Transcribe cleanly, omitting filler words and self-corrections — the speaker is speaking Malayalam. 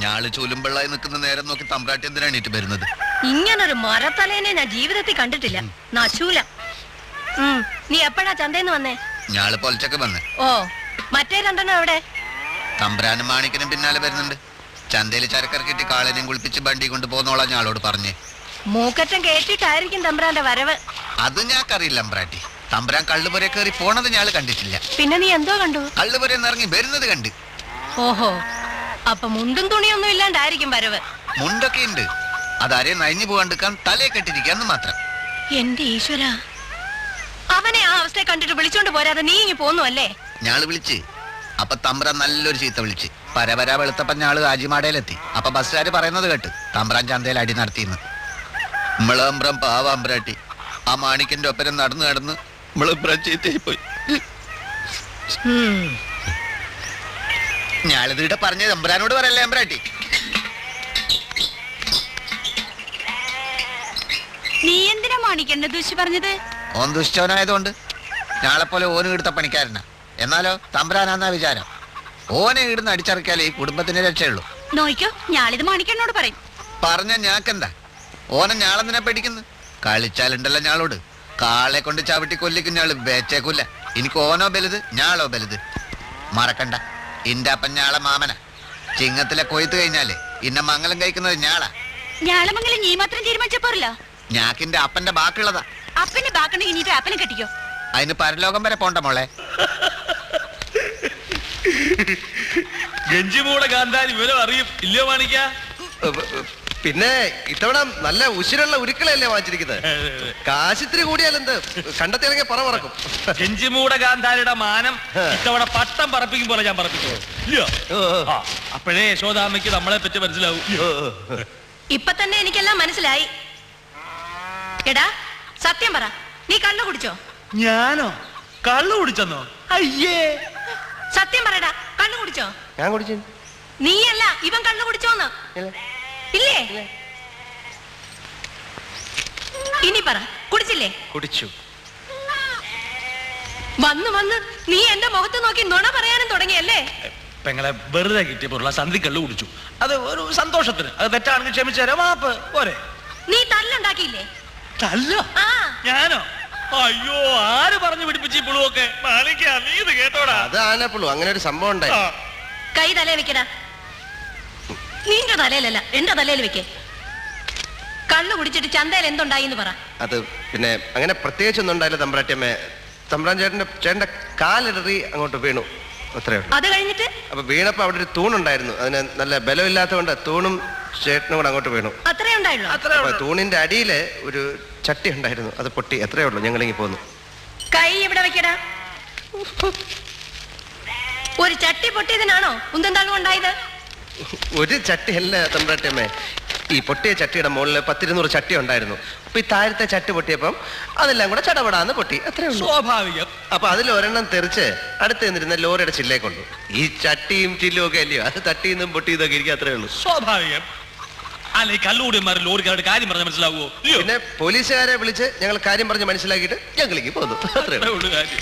ഞാള് ചൂലുമ്പള്ളായി നിൽക്കുന്ന നേരം നോക്കി തമ്പ്രാട്ടി എന്തിനാണ് എണീറ്റ് വരുന്നത്? ഇങ്ങനൊരു മരത്തലേനെ ഞാൻ ജീവിതത്തിൽ കണ്ടിട്ടില്ല. നശൂല. നീ എപ്പോഴാ ചന്തേന്ന് വന്നേ? ഞാള് പൊലച്ചൊക്കെ വന്നേ. ഓ, മറ്റേ രണ്ടെണ്ണം എവിടെ? തമ്പ്രാനും മാണിക്കനും പിന്നാലെ വരുന്നുണ്ട്. ചന്തയിൽ ചരക്കിറക്കിട്ട് കാളനെയും കുളിപ്പിച്ച് വണ്ടി കൊണ്ട് പോന്നോളാം ഞാളോട് പറഞ്ഞേ. മൂക്കറ്റം കേട്ടിട്ടായിരിക്കും തമ്പ്രാന്റെ വരവ്. അത് ഞാക്കറിയില്ല അമ്പ്രാട്ടി. തമ്പ്രാൻ കള്ളുപുര കയറി പോണത് ഞാള് കണ്ടിട്ടില്ല. പിന്നെ നീ എന്തോ കണ്ടു? കള്ളുപുര ഇറങ്ങി വരുന്നത് കണ്ട്. ഓഹോ, അപ്പൊ മുണ്ടും തുണിയൊന്നും ഇല്ലാണ്ടായിരിക്കും വരവ്. മുണ്ടൊക്കെ ഉണ്ട്, അതാരെയും നയിഞ്ഞു പോകാണ്ടിരിക്കാൻ തലയെ കെട്ടിരിക്കാന്ന് മാത്രം. എന്റെ ഈശ്വര, അവനെ ആ അവസ്ഥയെ കണ്ടിട്ട് വിളിച്ചോണ്ട് പോരാതെ നീ ഇങ്ങി പോന്നു അല്ലേ? ഞാള് വിളിച്ച്. അപ്പൊ തമ്പ്രാൻ നല്ലൊരു ചീത്ത വിളിച്ച്. പരപര വെളുത്തപ്പ ഞാള് ആജിമാടയിലെത്തി. അപ്പൊ ബസ്സുകാര് പറയുന്നത് കേട്ട് തമ്പ്രാൻ ചന്തയിൽ അടി നടത്തിന്ന്. നമ്മളമ്പ്രം പാവാമ്പ്രാട്ടി. ആ മാണിക്കന്റെ ഒപ്പരം നടന്ന് നമ്മളമ്പ്രാൻ ചീത്തയായി പോയി. ഞാളിത് ഇവിടെ പറഞ്ഞത് തമ്പ്രാനോട് പറയല്ലേ അമ്പ്രാട്ടി. നീ എന്തിനാ മാണിക്കന്റെ ദുഷി പറഞ്ഞത്? ഓൻ ദുഷ്ടവനായതുകൊണ്ട്. ഞാളെപ്പോലെ ഓന് ഇടുത്ത പണിക്കാരനാ. എന്നാലോ തമ്പ്രാനാന്നാ വിചാരം. ഓനെ ഇടുന്ന് അടിച്ചറക്കിയാലേ ഈ കുടുംബത്തിന് രക്ഷയുള്ളൂ. നോയിക്കോ, ഞാളിത് മാണിക്കനോട് പറയും. പറഞ്ഞ ഞാക്കെന്താ? ഓനെ ഞാളെന്തിനാ പേടിക്കുന്നു? കളിച്ചാലുണ്ടല്ലോ ഞാളോട്. കാളെ കൊണ്ട് ചവിട്ടി കൊല്ലിക്കും ഞാള് വേച്ചേക്കൂല. എനിക്ക് ഓനോ ബലുത് ഞാളോ ബലുത്. മറക്കണ്ട, ഇന്റെ അപ്പൻ ഞാളെ മാമന. ചിങ്ങത്തിലെ കൊയ്ത്ത് കഴിഞ്ഞാലേ ഇന്ന മംഗലം കഴിക്കുന്നത് ഞാളാ. ഞാളമംഗലം നീ മാത്രം തീരുമാനിച്ച പോരല്ലോ. ഞാക്കിന്റെ അപ്പന്റെ ബാക്കിയുള്ളതാ. അപ്പന്റെ ബാക്കുണ്ടെങ്കിൽ ഇനിയിപ്പോ അപ്പനെ കെട്ടിക്കോ. അതിന് പരലോകം വരെ പോണ്ട മോളെ. ഗഞ്ചിമൂടെ കാന്താരി വിവരം അറിയും ഇല്ലയോ മാണിക്ക? പിന്നെ ഇത്തവണ നല്ല ഉശിരുള്ള ഉരുക്കളല്ലേ വാങ്ങിച്ചിരിക്കുന്നത്. കാശിത്തിരി കൂടിയാലെന്ത്, കണ്ടെത്തിയാണെങ്കിൽ പറ പറക്കും. ഗഞ്ചിമൂടെ കാന്താരിയുടെ മാനം ഇത്തവണ പട്ടം പറപ്പിക്കും പോലെ ഞാൻ പറപ്പിക്കും. ഇല്ലയോ? അപ്പോഴേ യശോദാമ്മയ്ക്ക് നമ്മളെ പറ്റി മനസ്സിലാവും. ഇപ്പൊ തന്നെ എനിക്കെല്ലാം മനസ്സിലായി. എടാ സത്യം പറ, നീ കള്ളു കുടിച്ചോ? ഞാനോ? കള്ളു കുടിച്ചെന്നോ? അയ്യേ, സത്യം പറയടാ, കള്ളു കുടിച്ചോ? ഞാൻ കുടിച്ചു. നീയല്ല, ഇവൻ കള്ളു കുടിച്ചോന്ന്? ഇല്ലേ? ഇനി പറ, കുടിച്ചില്ലേ? കുടിച്ചു. വന്ന് നീ എന്റെ മുഖത്ത് നോക്കി നുണ പറയാനും തുടങ്ങിയല്ലേ? പെങ്ങളെ വെറുതെ കിട്ടിയപ്പോഴുള്ള സന്ധി കള്ളു കുടിച്ചു. അത് ഒരു സന്തോഷത്തിന്. അത് തെറ്റാണെങ്കിൽ ക്ഷമിച്ചേരാ, മാപ്പ് പോരെ. നീ തല്ലുണ്ടാക്കിയില്ലേ? തല്ലോ? ഞാനോ? അയ്യോ, ആര് പറഞ്ഞു പിടിപ്പിച്ചു ഈ പുളുവൊക്കെ? മാണിക്കാ, നീ ഇത് കേട്ടോടാ. അത് ആനപ്പുള്ളൂ, അങ്ങനെ ഒരു സംഭവം ഉണ്ടായി. കൈ തലേ വെക്കടാ. നിന്റെ തലയിലല്ല, എന്റെ തലയിൽ വെക്കേ. കള്ളു കുടിച്ചിട്ട് ചന്തയിൽ എന്തുണ്ടായി എന്ന് പറ. അത് പിന്നെ അങ്ങനെ പ്രത്യേകിച്ചൊന്നും ഉണ്ടായില്ല തമ്പ്രാട്ടിയമ്മേ. തമ്പ്രാൻ ചേട്ടന്റെ കാലിടറി അങ്ങോട്ട് വീണു, അത്രേ ഉള്ളൂ. അത് കഴിഞ്ഞിട്ട്? അപ്പൊ വീണപ്പോ അവിടെ ഒരു തൂണുണ്ടായിരുന്നു. അതിന് നല്ല ബലമില്ലാത്തതുകൊണ്ട് തൂണും ചേട്ടനും കൂടെ അങ്ങോട്ട് വീണു. അത്രേ ഉണ്ടായുള്ളൂ? അപ്പൊ തൂണിന്റെ അടിയില് ഒരു ചട്ടി ഉണ്ടായിരുന്നു, അത് പൊട്ടി. അത്രേ ഉള്ളൂ. ഞങ്ങളിങ്ങി പോന്നു. കൈ ഇവിടെ വെക്കടാ. ഒരു ചട്ടി പൊട്ടിയതിനാണോ ഉന്തം തള്ളും ഉണ്ടായത്? ഒരു ചട്ടി അല്ല തമ്പ്രാട്ടിയമ്മേ, ഈ പൊട്ടിയ ചട്ടിയുടെ മുകളിൽ 10-200 ചട്ടി ഉണ്ടായിരുന്നു. അപ്പൊ ഈ താഴത്തെ ചട്ടി പൊട്ടിയപ്പം അതെല്ലാം കൂടെ ചടപടാന്ന് പൊട്ടി, അത്രേ ഉള്ളൂ. സ്വാഭാവികം. അപ്പൊ അതിൽ ഒരെണ്ണം തെറിച്ച് അടുത്ത് നിന്നിരുന്ന ലോറിയുടെ ചില്ലേ കൊണ്ടു. ഈ ചട്ടിയും ചില്ലും ഒക്കെ അല്ലയോ, അത് തട്ടിന്നും പൊട്ടിയതൊക്കെ ഇരിക്കും, അത്രേ ഉള്ളൂ. സ്വാഭാവികം. അല്ല, ഈ കള്ളുകൂടിയന്മാർ ലോറിക്കാരുടെ കാര്യം പറഞ്ഞാൽ മനസ്സിലാവുമോ? പിന്നെ പോലീസുകാരെ വിളിച്ച് ഞങ്ങൾ കാര്യം പറഞ്ഞ് മനസ്സിലാക്കിയിട്ട് ഞങ്ങളിലേക്ക് പോന്നു, അത്രേ ഉള്ളൂ കാര്യം.